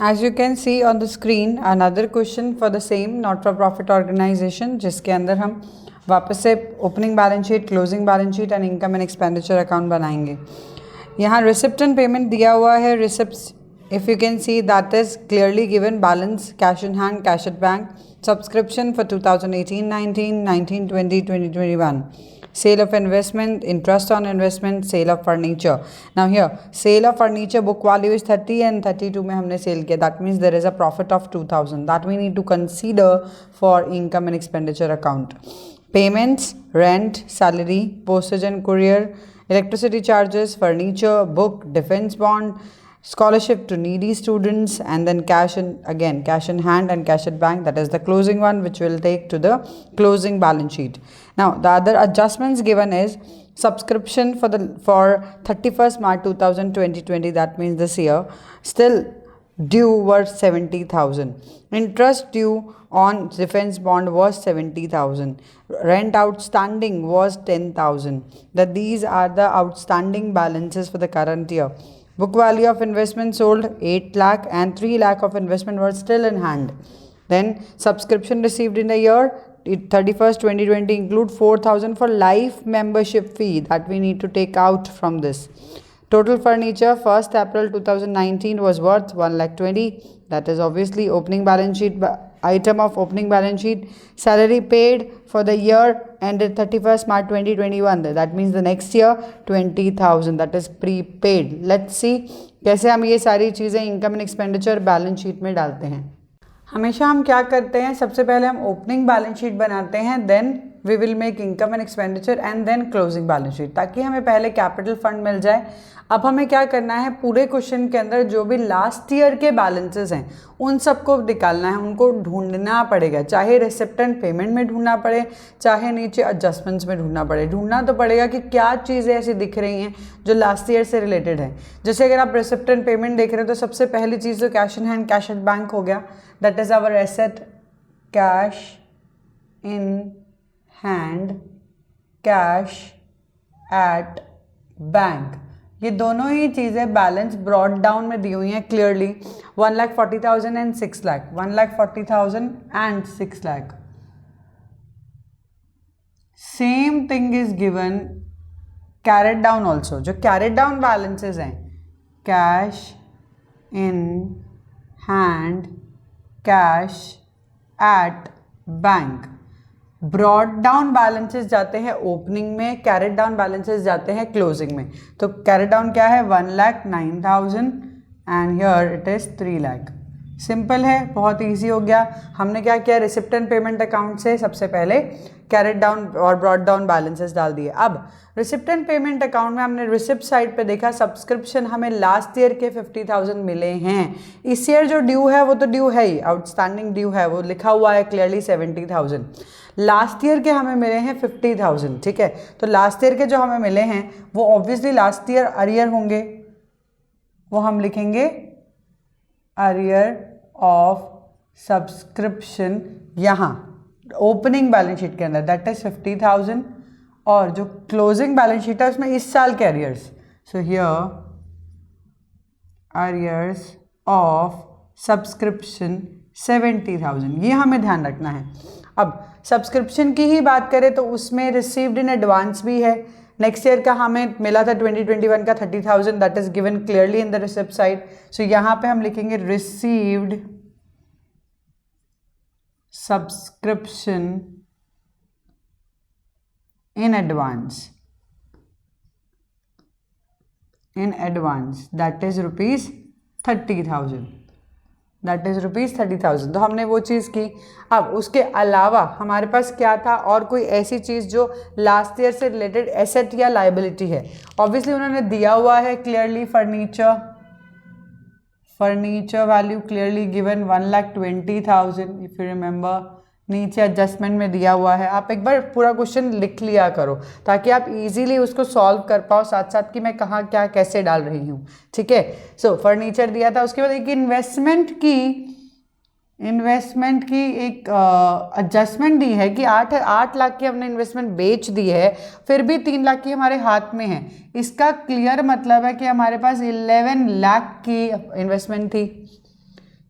As you can see on the screen, another question for the same not for profit organization, जिसके अंदर हम वापस से opening balance sheet, closing balance sheet and income and expenditure account बनाएंगे. यहाँ receipt and payment दिया हुआ है. Receipts if you can see that is clearly given: balance, cash in hand, cash at bank, subscription for 2018-19, 19-20, 2021, sale of investment, interest on investment, sale of furniture. Now here sale of furniture book value is 30 and 32 में हमने sale किया. That means there is a profit of 2000 that we need to consider for income and expenditure account. Payments: rent, salary, postage and courier, electricity charges, furniture, book, defense bond, scholarship to needy students, and then cash in hand and cash at bank. That is the closing one, which will take to the closing balance sheet. Now the other adjustments given is subscription for 31st March 2020, that means this year, still due was 70,000. Interest due on defense bond was 70,000. Rent outstanding was 10,000. That these are the outstanding balances for the current year. Book value of investment sold 8 lakh and 3 lakh of investment was still in hand. Then subscription received in the year 31st 2020 include 4,000 for life membership fee that we need to take out from this. Total furniture 1st April 2019 was worth 1,20,000. That is obviously opening balance sheet item of opening balance sheet. Salary paid for the year ended 31st March 2021. That means the next year 20,000. That is prepaid. Let's see कैसे हम ये सारी चीज़ें income and expenditure balance sheet में डालते हैं. हमेशा हम क्या करते हैं, सबसे पहले हम ओपनिंग बैलेंस शीट बनाते हैं, then we will make income and expenditure and then closing balance sheet, ताकि हमें पहले कैपिटल फंड मिल जाए. अब हमें क्या करना है, पूरे क्वेश्चन के अंदर जो भी लास्ट ईयर के बैलेंसेस हैं उन सबको निकालना है, उनको ढूंढना पड़ेगा. चाहे रिसिप्ट एंड पेमेंट में ढूंढना पड़े, चाहे नीचे एडजस्टमेंट्स में ढूंढना पड़े. ढूंढना तो पड़ेगा कि क्या चीज़ें ऐसी दिख रही हैं जो लास्ट ईयर से रिलेटेड है. जैसे अगर आप रिसिप्ट एंड पेमेंट देख रहे हो तो सबसे पहली चीज़ तो cash in hand, cash at bank हो गया. That is our asset, cash in hand, cash at bank. ये दोनों ही चीज़ें बैलेंस ब्रॉड डाउन में दी हुई हैं clearly. 1,40,000 and 6 lakh, 1,40,000 and 6 lakh. Same thing is given carried down also. जो कैरेट डाउन बैलेंसेज हैं, cash in hand, cash at bank. Brought down balances जाते हैं ओपनिंग में, कैरेट डाउन बैलेंसेस जाते हैं क्लोजिंग में. तो कैरेट डाउन क्या है, 1,09,000 and here it is 3 lakh. Simple है, बहुत इजी हो गया. हमने क्या किया, रिसिप्ट एंड पेमेंट अकाउंट से सबसे पहले कैरेट डाउन और ब्रॉड डाउन बैलेंसेस डाल दिए. अब रिसिप्ट एंड पेमेंट अकाउंट में हमने रिसिप्ट साइड पे देखा, सब्सक्रिप्शन हमें लास्ट ईयर के 50,000 मिले हैं. इस ईयर जो ड्यू है वो तो ड्यू है ही, आउटस्टैंडिंग ड्यू है, वो लिखा हुआ है क्लियरली 70,000. लास्ट ईयर के हमें मिले हैं 50,000. ठीक है, तो लास्ट ईयर के जो हमें मिले हैं वो ऑब्वियसली लास्ट ईयर अरियर होंगे, वो हम लिखेंगे अरियर ऑफ सब्सक्रिप्शन यहाँ ओपनिंग बैलेंस शीट के अंदर, दैट इज 50,000. और जो क्लोजिंग बैलेंस शीट है उसमें इस साल के arrears. So here arrears of subscription 70,000. ये हमें ध्यान रखना है. अब सब्सक्रिप्शन की ही बात करें तो उसमें रिसीव्ड इन एडवांस भी है. नेक्स्ट ईयर का हमें मिला था 2021 का 30,000, that is given clearly in the receipt side. So यहाँ पे हम लिखेंगे received subscription in advance, that is rupees 30,000. That is rupees 30,000. तो हमने वो चीज़ की. अब उसके अलावा हमारे पास क्या था, और कोई ऐसी चीज़ जो लास्ट ईयर से रिलेटेड एसेट या लाइबिलिटी है. ऑब्वियसली उन्होंने दिया हुआ है clearly furniture value clearly given 1,20,000 if you remember. नीचे एडजस्टमेंट में दिया हुआ है. आप एक बार पूरा क्वेश्चन लिख लिया करो ताकि आप इजीली उसको सॉल्व कर पाओ, साथ साथ कि मैं कहाँ क्या कैसे डाल रही हूँ. ठीक है, सो फर्नीचर दिया था. उसके बाद एक इन्वेस्टमेंट की एक एडजस्टमेंट दी है कि 8 लाख की हमने इन्वेस्टमेंट बेच दी है, फिर भी 3 लाख की हमारे हाथ में है. इसका क्लियर मतलब है कि हमारे पास 11 लाख की इन्वेस्टमेंट थी.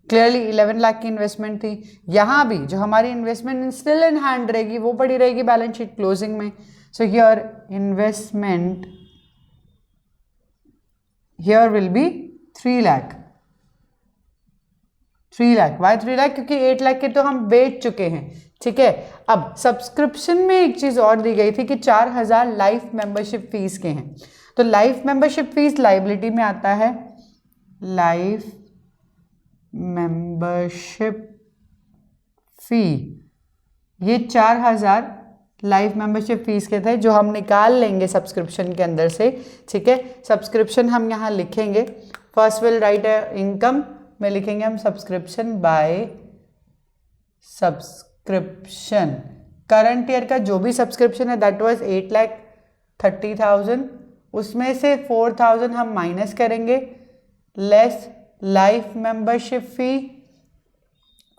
क्लियरली 11 लाख की इन्वेस्टमेंट थी। यहाँ भी जो हमारी इन्वेस्टमेंट स्टिल इन हैंड रहेगी वो पड़ी रहेगी बैलेंस शीट क्लोजिंग में। So here investment here will be 3 lakh. 3 lakh, why 3 lakh? क्योंकि 8 लाख के तो हम बेच चुके हैं, ठीक है। अब सब्सक्रिप्शन में एक चीज़ और दी गई थी कि 4000 लाइफ मेंबरशिप फीस के हैं। तो लाइफ मेंबरशिप फीस लाइबिलिटी में आता है, लाइफ मेंबरशिप फी, ये 4000 लाइफ मेंबरशिप फीस के थे जो हम निकाल लेंगे सब्सक्रिप्शन के अंदर से, ठीक है। सब्सक्रिप्शन हम यहाँ लिखेंगे, फर्स्ट विल राइट इनकम में लिखेंगे हम subscription by subscription. Current year का जो भी सब्सक्रिप्शन है दैट वाज 8,30,000, उसमें से 4,000 हम माइनस करेंगे, लेस लाइफ मेंबरशिप फी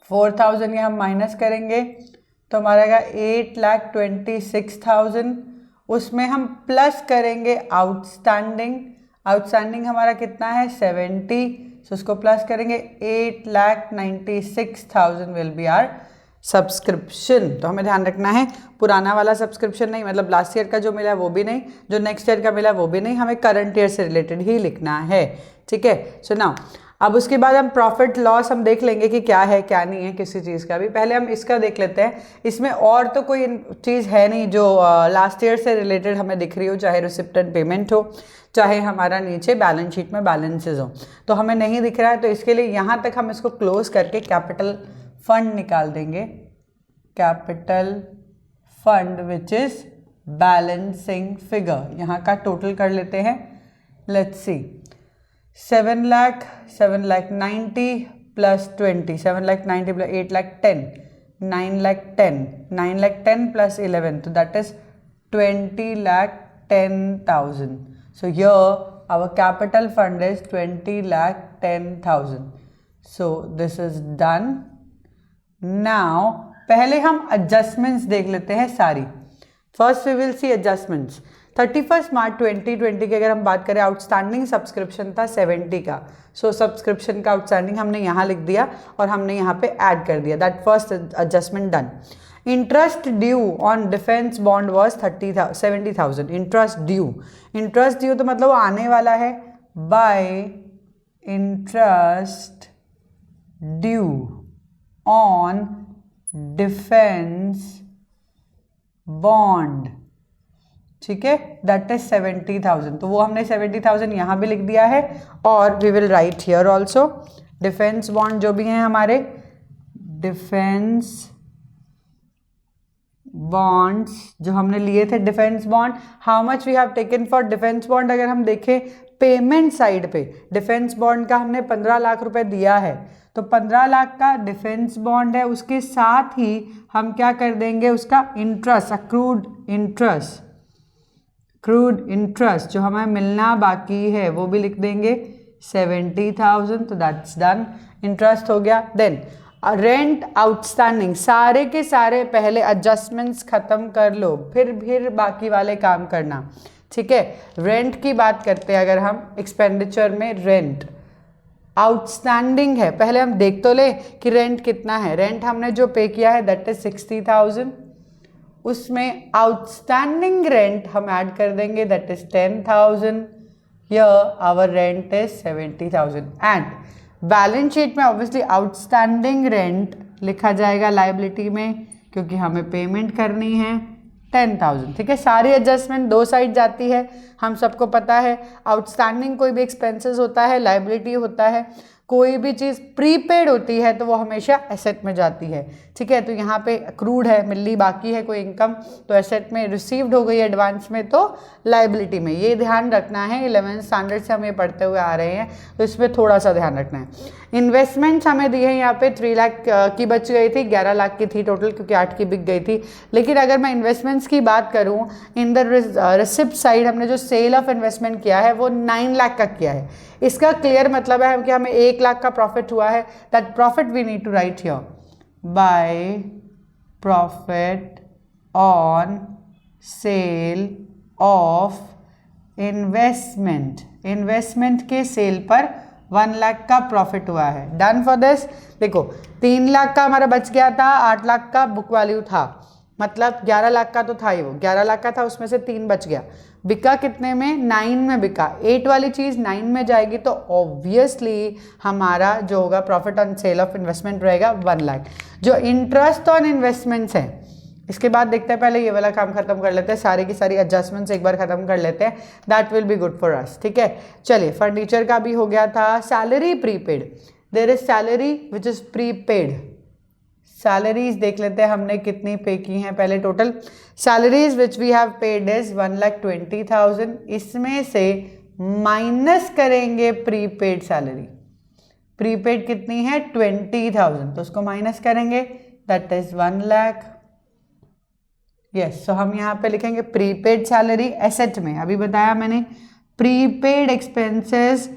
4,000 ये हम माइनस करेंगे तो हमारा आएगा 8,26,000। उसमें हम प्लस करेंगे आउटस्टैंडिंग, आउटस्टैंडिंग हमारा कितना है 70, सो उसको प्लस करेंगे 8,96,000 विल बी आर सब्सक्रिप्शन। तो हमें ध्यान रखना है पुराना वाला सब्सक्रिप्शन नहीं, मतलब लास्ट ईयर का जो मिला है वो भी नहीं, जो नेक्स्ट ईयर का मिला है वो भी नहीं, हमें करंट ईयर से रिलेटेड ही लिखना है, ठीक है। सो नाउ अब उसके बाद हम प्रॉफिट लॉस हम देख लेंगे कि क्या है क्या नहीं है किसी चीज़ का भी। पहले हम इसका देख लेते हैं, इसमें और तो कोई चीज़ है नहीं जो लास्ट ईयर से रिलेटेड हमें दिख रही हो, चाहे रिसिप्ट एंड पेमेंट हो, चाहे हमारा नीचे बैलेंस शीट में बैलेंसेज हो, तो हमें नहीं दिख रहा है। तो इसके लिए यहाँ तक हम इसको क्लोज करके कैपिटल फंड निकाल देंगे, capital fund which is balancing figure. यहाँ का टोटल कर लेते हैं, let's see 7,90,000 plus 20, 7,90,000 plus 8,10,000, 9,10,000, 9,10,000 plus 11, तो that is 20,10,000. So here our capital fund is 20,10,000. So this is done. Now पहले हम adjustments देख लेते हैं सारी। First we will see adjustments. 31 मार्च 2020 की अगर हम बात करें, आउटस्टैंडिंग सब्सक्रिप्शन था 70 का। सो सब्सक्रिप्शन का आउटस्टैंडिंग हमने यहाँ लिख दिया और हमने यहाँ पे ऐड कर दिया, that first adjustment done. Interest due on defence bond was 70,000। Interest due, interest due तो मतलब वो आने वाला है, bye interest due on defence bond, ठीक है, दैट इज 70,000। तो वो हमने 70,000 यहाँ भी लिख दिया है और we will write here also defence bond जो भी हैं हमारे, डिफेंस बॉन्ड्स जो हमने लिए थे, defence bond, how much we have taken for defence bond. अगर हम देखें पेमेंट साइड पे डिफेंस बॉन्ड का हमने 15 लाख रुपए दिया है, तो 15 लाख का डिफेंस बॉन्ड है, उसके साथ ही हम क्या कर देंगे, उसका interest, accrued interest, accrued interest जो हमें मिलना बाकी है वो भी लिख देंगे 70,000। तो दैट्स डन, इंटरेस्ट हो गया। देन रेंट आउटस्टैंडिंग, सारे के सारे पहले एडजस्टमेंट्स खत्म कर लो, फिर बाकी वाले काम करना, ठीक है। रेंट की बात करते हैं अगर हम एक्सपेंडिचर में, रेंट आउटस्टैंडिंग है, पहले हम देख तो ले कि रेंट कितना है। रेंट हमने जो पे किया है दैट इज 60,000, उसमें आउटस्टैंडिंग रेंट हम ऐड कर देंगे that is 10,000, here our rent is 70,000 and balance sheet में ऑब्वियसली आउटस्टैंडिंग रेंट लिखा जाएगा लायबिलिटी में, क्योंकि हमें पेमेंट करनी है 10,000, ठीक है। सारी एडजस्टमेंट दो साइड जाती है, हम सबको पता है। आउटस्टैंडिंग कोई भी एक्सपेंसेस होता है, लायबिलिटी होता है, कोई भी चीज़ प्रीपेड होती है तो वो हमेशा एसेट में जाती है, ठीक है। तो यहाँ पे अक्रूड है, मिलनी बाकी है कोई इनकम, तो एसेट में, रिसीव्ड हो गई एडवांस में तो लायबिलिटी में, ये ध्यान रखना है। 11th स्टैंडर्ड से हम ये पढ़ते हुए आ रहे हैं तो इस पर थोड़ा सा ध्यान रखना है। इन्वेस्टमेंट्स हमें दी है यहाँ पे 3 लाख की बच गई थी, 11 लाख की थी टोटल क्योंकि 8 की बिक गई थी। लेकिन अगर मैं इन्वेस्टमेंट्स की बात करूँ, इन द रिसिप्ट साइड हमने जो सेल ऑफ इन्वेस्टमेंट किया है वो 9 लाख का किया है। इसका क्लियर मतलब है कि हमें 1 लाख का प्रॉफिट हुआ है, that profit we need to write here, by profit on sale of investment, investment के सेल पर 1 लाख का प्रॉफिट हुआ है। Done for this. देखो 3 लाख का हमारा बच गया था, 8 लाख का बुक वैल्यू था, मतलब 11 लाख का तो था ही, वो 11 लाख का था, उसमें से 3 बच गया। बिका कितने में? 9 में बिका। 8 वाली चीज़ 9 में जाएगी तो ऑब्वियसली हमारा जो होगा profit on sale of investment रहेगा 1 लाख। जो इंटरेस्ट ऑन इन्वेस्टमेंट्स है, इसके बाद देखते हैं, पहले ये वाला काम खत्म कर लेते हैं, सारी की सारी एडजस्टमेंट्स एक बार खत्म कर लेते हैं, that will be good for us. ठीक है, चलिए फर्नीचर का भी हो गया था। Salary prepaid, there is salary which is prepaid. Salaries देख लेते हैं हमने कितनी पे की हैं पहले। Total salaries which we have paid is 1,20,000। इसमें से माइनस करेंगे प्रीपेड सैलरी। प्रीपेड कितनी है? 20,000, तो उसको माइनस करेंगे, दैट इज 1 लाख। यस, सो हम यहाँ पे लिखेंगे प्रीपेड सैलरी एसेट में। अभी बताया मैंने प्रीपेड एक्सपेंसेस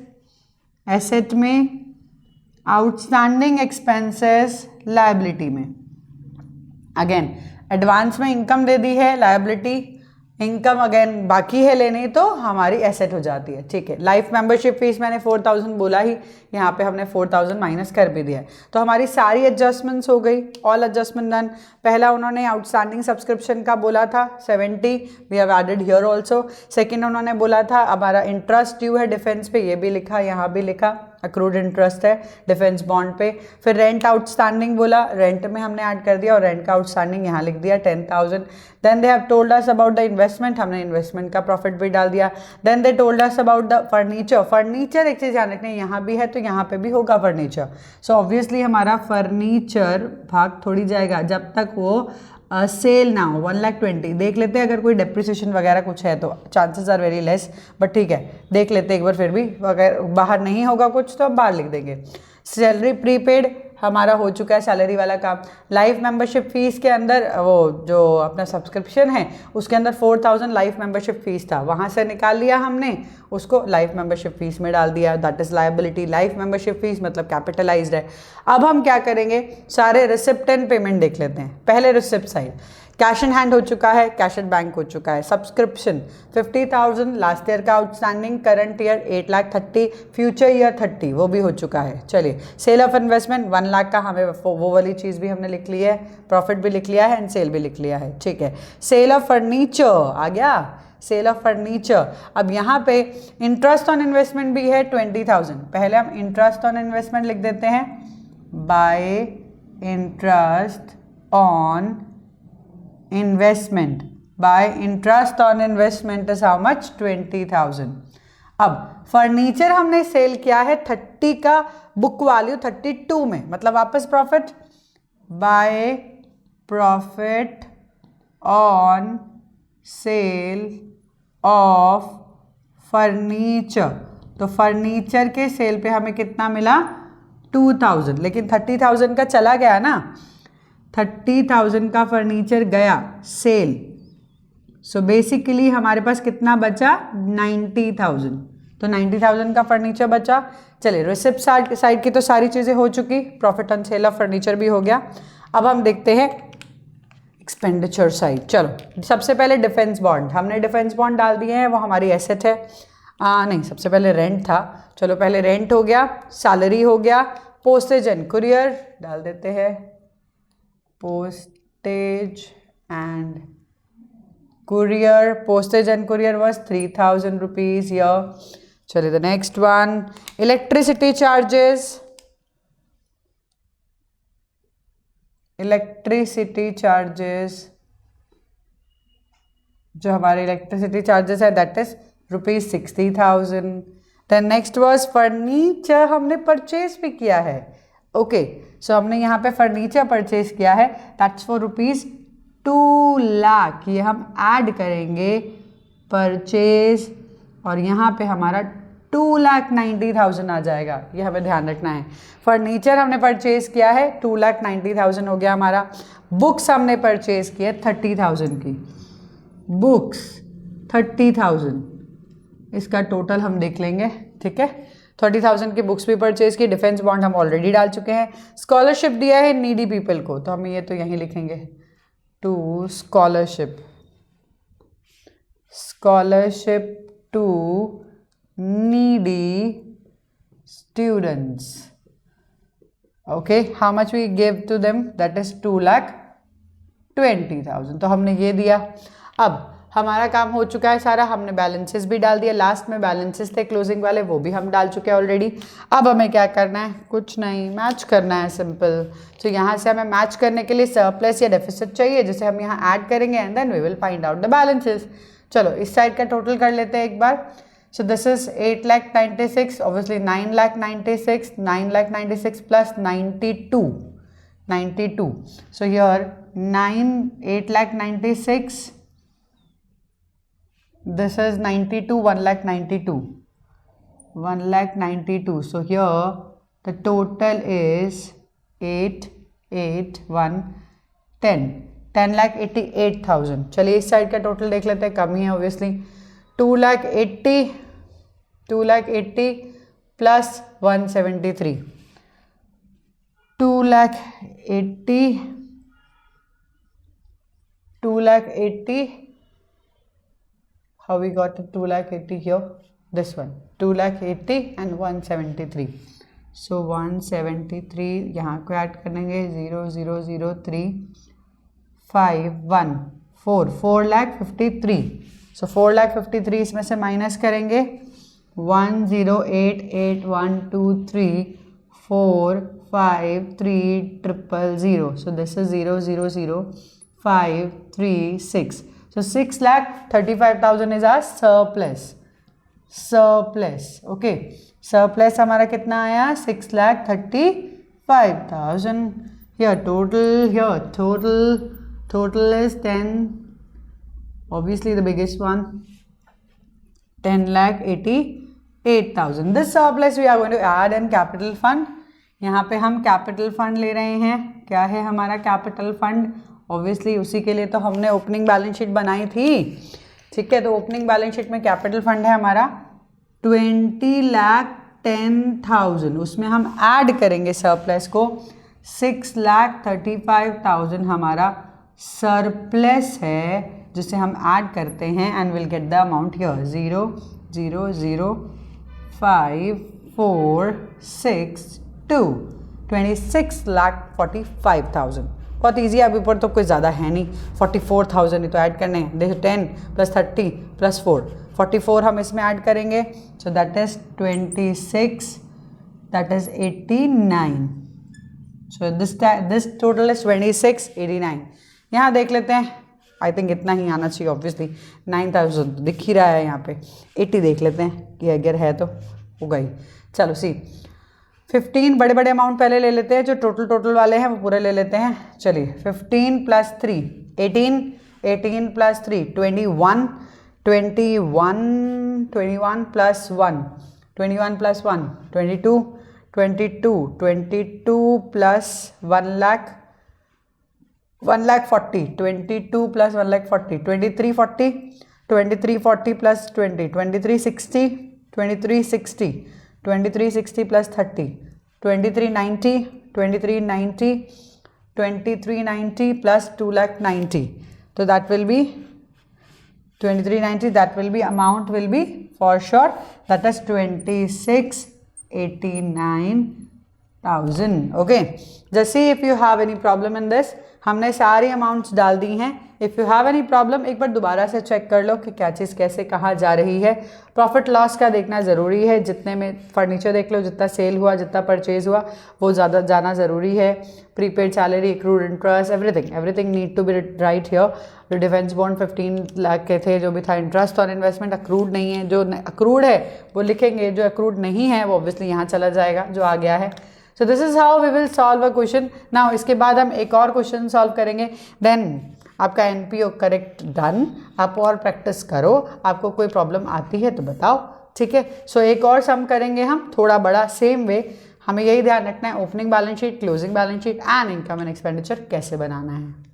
एसेट में, आउटस्टैंडिंग एक्सपेंसेस लायबिलिटी में। अगेन एडवांस में इनकम दे दी है, लायबिलिटी इनकम अगेन बाकी है लेनी, तो हमारी एसेट हो जाती है। ठीक है, लाइफ मेंबरशिप फीस मैंने 4,000 बोला ही, यहाँ पे हमने 4,000 माइनस कर भी दिया है। तो हमारी सारी एडजस्टमेंट्स हो गई, ऑल एडजस्टमेंट डन। पहला उन्होंने आउटस्टैंडिंग सब्सक्रिप्शन का बोला था 70, we have added here also. Second उन्होंने बोला था हमारा इंटरेस्ट ड्यू है डिफेंस पे, ये भी लिखा, यहाँ भी लिखा, अक्रूड इंटरेस्ट है डिफेंस बॉन्ड पे। फिर रेंट आउटस्टैंडिंग बोला, रेंट में हमने ऐड कर दिया और रेंट का आउटस्टैंडिंग यहाँ लिख दिया 10,000। Then they have told us about the investment, हमने इन्वेस्टमेंट का प्रॉफिट भी डाल दिया। Then they told us about the furniture. Furniture एक चीज़ ध्यान रखना, यहाँ भी है तो यहाँ पे भी होगा फर्नीचर। सो ऑब्वियसली हमारा फर्नीचर भाग थोड़ी जाएगा जब तक वो सेल ना हो। 1,20,000 देख लेते हैं, अगर कोई डेप्रिसिएशन वगैरह कुछ है तो chances are very less, but ठीक है देख लेते हैं एक बार फिर भी, अगर बाहर नहीं होगा कुछ तो हम बाहर लिख देंगे। सैलरी प्रीपेड हमारा हो चुका है, सैलरी वाला काम। लाइफ मेंबरशिप फीस के अंदर वो जो अपना सब्सक्रिप्शन है उसके अंदर 4,000 लाइफ मेंबरशिप फीस था, वहाँ से निकाल लिया हमने, उसको लाइफ मेंबरशिप फीस में डाल दिया, that is liability. Life membership fees मतलब कैपिटलाइज्ड है। अब हम क्या करेंगे, सारे रिसिप्ट एंड पेमेंट देख लेते हैं। पहले receipt side, cash in hand हो चुका है, कैश एट बैंक हो चुका है। सब्सक्रिप्शन 50,000 लास्ट ईयर का outstanding, current year 8,30,000, future year 30, वो भी हो चुका है। चलिए सेल ऑफ इन्वेस्टमेंट 1 लाख का, हमें वो वाली चीज़ भी हमने लिख ली है, प्रॉफिट भी लिख लिया है एंड सेल भी लिख लिया है। ठीक है, सेल ऑफ फर्नीचर आ गया, सेल ऑफ फर्नीचर। अब यहाँ पे इंटरेस्ट ऑन इन्वेस्टमेंट भी है 20,000। पहले हम इंटरेस्ट ऑन इन्वेस्टमेंट लिख देते हैं, bye interest on investment, bye interest on investment is how much? 20,000। अब फर्नीचर हमने सेल किया है 30 का, बुक वैल्यू 32 में, मतलब वापस profit, bye profit on sale of furniture. तो फर्नीचर के सेल पे हमें कितना मिला? 2,000, लेकिन 30,000 का चला गया ना, 30,000 का फर्नीचर गया सेल। सो बेसिकली हमारे पास कितना बचा? 90,000। तो 90,000 का फर्नीचर बचा। चलिए रिसिप्ट साइड की तो सारी चीज़ें हो चुकी, profit on sale of furniture भी हो गया। अब हम देखते हैं एक्सपेंडिचर साइड। चलो सबसे पहले डिफेंस बॉन्ड, हमने डिफेंस बॉन्ड डाल दिए हैं, वो हमारी एसेट है। नहीं, सबसे पहले रेंट था, चलो पहले रेंट हो गया, सैलरी हो गया, पोस्टेज एंड कुरियर डाल देते हैं, postage and courier. Postage and courier was 3,000 rupees here. Chale, the next one, electricity charges. Electricity charges, जो हमारे electricity charges है that is rupees 60,000. Then next was furniture, हमने purchase भी किया है। ओके, सो हमने यहाँ पे फर्नीचर परचेज किया है, दैट्स फॉर रुपीज़ 2 लाख। ये हम ऐड करेंगे परचेज और यहाँ पे हमारा 2,90,000 आ जाएगा, ये हमें ध्यान रखना है। फर्नीचर हमने परचेज किया है 2,90,000 हो गया हमारा। बुक्स हमने परचेज किया 30,000 की, बुक्स 30,000, इसका टोटल हम देख लेंगे। ठीक है, 30,000 की बुक्स भी परचेज की। डिफेंस बॉन्ड हम ऑलरेडी डाल चुके हैं। स्कॉलरशिप दिया है नीडी पीपल को, तो हम ये तो यहीं लिखेंगे, to scholarship, scholarship to needy students. Okay, how much we gave to them? That is 2,20,000. तो हमने ये दिया. अब हमारा काम हो चुका है सारा, हमने बैलेंसेस भी डाल दिया. लास्ट में बैलेंसेस थे क्लोजिंग वाले, वो भी हम डाल चुके हैं ऑलरेडी. अब हमें क्या करना है? कुछ नहीं, मैच करना है, सिंपल. तो यहाँ से हमें मैच करने के लिए सरप्लस या डेफिसिट चाहिए, जिसे हम यहाँ ऐड करेंगे and then we will find out the balances. चलो इस साइड का टोटल कर लेते हैं एक बार. So this is 8,96,000, obviously 9,96,000, 9,96,000 plus 92. So here 8,96,000, this is 92, 1,92,000. So here the total is 10,88,000. चलिए इस साइड का टोटल देख लेते हैं, कम ही है obviously. 2,80,000 plus 173. 2,80,000. How we got 2,80,000 here? This one. 2,80,000 and 173. So 173 यहाँ को ऐड करेंगे. 4,53,000. So 4,53,000 इसमें से माइनस करेंगे. 1,08,81,2,3,4,5,3,000. So this is 0,005,3,6. So 6,35,000 is our surplus. Okay. Surplus हमारा कितना आया? 6,35,000. Here total is 10. Obviously the biggest one, 10,88,000. This surplus we are going to add in capital fund. यहाँ पे हम capital fund ले रहे हैं. क्या है हमारा capital fund? Obviously उसी के लिए तो हमने opening balance sheet बनाई थी. ठीक है, तो opening balance sheet में capital fund है हमारा 20,10,000. उसमें हम add करेंगे surplus को. 6,35,000 हमारा surplus है, जिसे हम ऐड करते हैं and will get the amount here. 0,005,462. 26,45,000. बहुत ईजी है. अभी पर तो कोई ज़्यादा है नहीं. 44,000 ही तो ऐड करने हैं. देखो 10 + 30 + 4, 44 हम इसमें ऐड करेंगे. So that is 26, that is 89. So this total is 26,89. यहाँ देख लेते हैं. आई थिंक इतना ही आना चाहिए ऑब्वियसली. 9,000 दिख ही रहा है यहाँ पे. 80 देख लेते हैं कि अगर है तो हो गई. चलो सी 15 बड़े बड़े अमाउंट पहले ले लेते हैं. जो टोटल वाले हैं वो पूरे ले लेते हैं. चलिए 15 + 3 18, 18 + 3 21, 21 + 1 21 + 1 22, 22 plus 1,40,000, 22 plus 1,40,000, 2340, 2340 plus 20, 2360, 2360, 2360 plus 30, 2390, 2390, 2390 plus 2,90,000. So that will be 2390. That will be amount will be for sure. That is 26,89,000. Okay. Just see if you have any problem in this. हमने सारी अमाउंट्स डाल दी हैं. If you have any problem एक बार दोबारा से check कर लो कि क्या चीज़ कैसे कहाँ जा रही है. प्रॉफिट लॉस का देखना ज़रूरी है. जितने में फर्नीचर देख लो, जितना सेल हुआ, जितना परचेज हुआ, वो ज़्यादा जाना ज़रूरी है. Prepaid salary, accrued interest, everything need to be write here. जो डिफेंस बॉन्ड 15 लाख के थे, जो भी था इंटरेस्ट और इन्वेस्टमेंट अक्रूड नहीं है. जो अक्रूड है वो लिखेंगे, जो अक्रूड नहीं है वो ऑब्वियसली यहाँ चला जाएगा जो आ गया है. So this is how we will solve a question. Now इसके बाद हम एक और क्वेश्चन सॉल्व करेंगे. देन आपका NPO करेक्ट डन. आप और प्रैक्टिस करो. आपको कोई प्रॉब्लम आती है तो बताओ. ठीक है. सो एक और सम करेंगे हम थोड़ा बड़ा सेम वे. हमें यही ध्यान रखना है opening balance sheet, closing balance sheet and income and expenditure कैसे बनाना है.